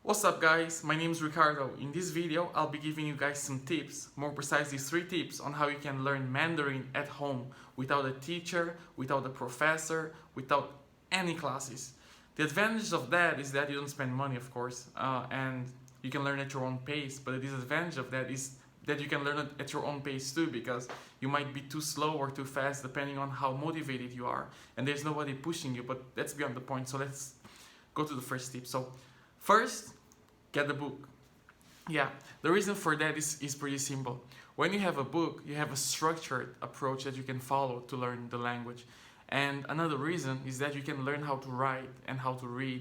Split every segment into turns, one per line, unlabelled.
What's up guys, my name is Ricardo. In this video, I'll be giving you guys some tips, more precisely 3 tips on how you can learn Mandarin at home without a teacher, without a professor, without any classes. The advantage of that is that you don't spend money, of course, and you can learn at your own pace, but the disadvantage of that is that you can learn it at your own pace too, because you might be too slow or too fast depending on how motivated you are, and there's nobody pushing you, but that's beyond the point. So let's go to the first tip. So first, get the book. Yeah, the reason for that is pretty simple. When you have a book, you have a structured approach that you can follow to learn the language. And another reason is that you can learn how to write and how to read.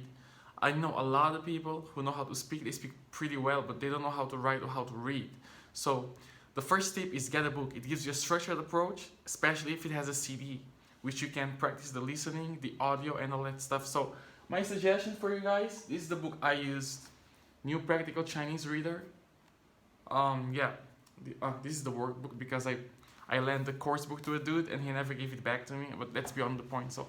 I know a lot of people who know how to speak, they speak pretty well, but they don't know how to write or how to read. So the first tip is get a book. It gives you a structured approach, especially if it has a CD, which you can practice the listening, the audio, and all that stuff. So my suggestion for you guys, this is the book I used. New Practical Chinese Reader. This is the workbook because I lent the course book to a dude and he never gave it back to me, but that's beyond the point. So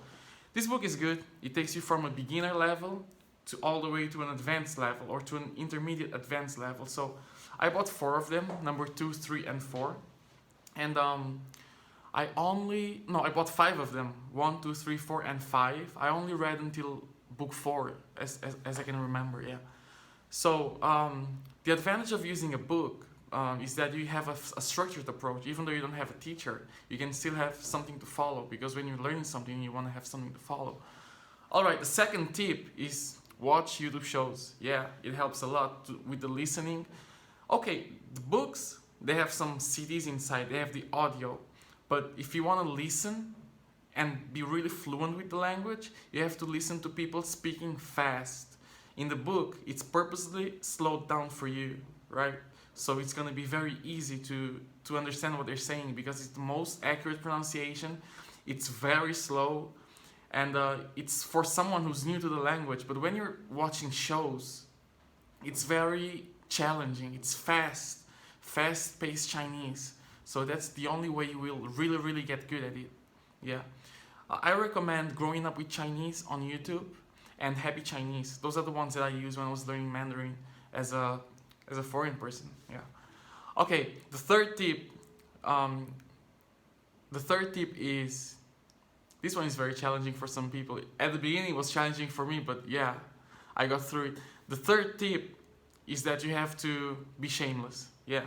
this book is good. It takes you from a beginner level to all the way to an advanced level or to an intermediate advanced level. So I bought 4 of them, number 2, 3, and 4. And I bought 5 of them, 1, 2, 3, 4, and 5. I only read until book 4 as I can remember, yeah. So the advantage of using a book is that you have a structured approach. Even though you don't have a teacher, you can still have something to follow, because when you're learning something, you want to have something to follow. Alright, the second tip is watch YouTube shows. Yeah, it helps a lot with the listening. Okay, the books, they have some CDs inside, they have the audio. But if you want to listen and be really fluent with the language, you have to listen to people speaking fast. In the book, it's purposely slowed down for you, right? So it's going to be very easy to understand what they're saying, because it's the most accurate pronunciation. It's very slow, and it's for someone who's new to the language. But when you're watching shows, it's very challenging. It's fast-paced Chinese. So that's the only way you will really get good at it. Yeah. I recommend Growing Up with Chinese on YouTube and Happy Chinese. Those are the ones that I used when I was learning Mandarin as a foreign person. Yeah. Okay, the third tip is, this one is very challenging for some people. At the beginning it was challenging for me, but yeah, I got through it. The third tip is that you have to be shameless. Yeah.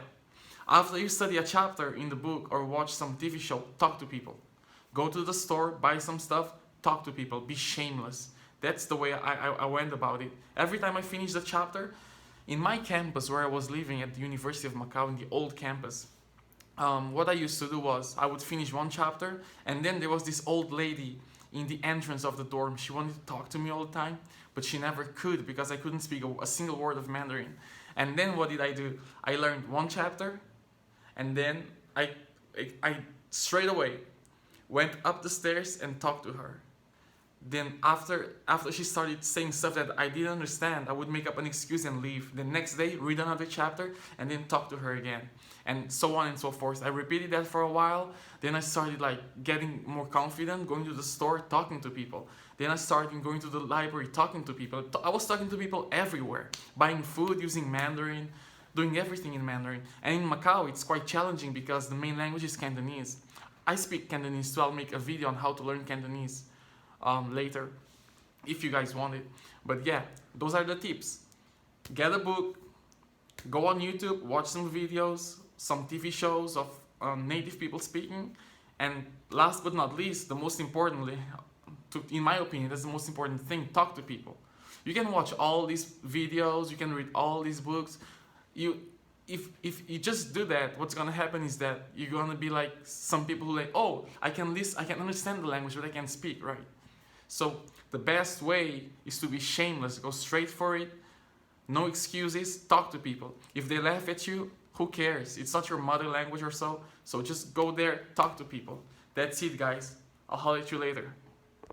After you study a chapter in the book or watch some TV show, talk to people. Go to the store, buy some stuff, talk to people, be shameless. That's the way I went about it. Every time I finished the chapter, in my campus where I was living at the University of Macau, in the old campus, what I used to do was, I would finish one chapter, and then there was this old lady in the entrance of the dorm. She wanted to talk to me all the time, but she never could, because I couldn't speak a single word of Mandarin. And then what did I do? I learned one chapter, and then I straight away went up the stairs and talked to her. Then after she started saying stuff that I didn't understand, I would make up an excuse and leave. The next day, read another chapter, and then talk to her again. And so on and so forth. I repeated that for a while. Then I started getting more confident, going to the store, talking to people. Then I started going to the library, talking to people. I was talking to people everywhere. Buying food, using Mandarin, doing everything in Mandarin. And in Macau, it's quite challenging because the main language is Cantonese. I speak Cantonese too. I'll make a video on how to learn Cantonese later, if you guys want it. But yeah, those are the tips. Get a book, go on YouTube, watch some videos, some TV shows of native people speaking, and last but not least, the most importantly, in my opinion, that's the most important thing, talk to people. You can watch all these videos, you can read all these books. If you just do that, what's gonna happen is that you're gonna be like some people who oh, I can understand the language, but I can't speak, right? So the best way is to be shameless, go straight for it, no excuses, talk to people. If they laugh at you, who cares? It's not your mother language or so just go there, talk to people. That's it, guys. I'll holler at you later.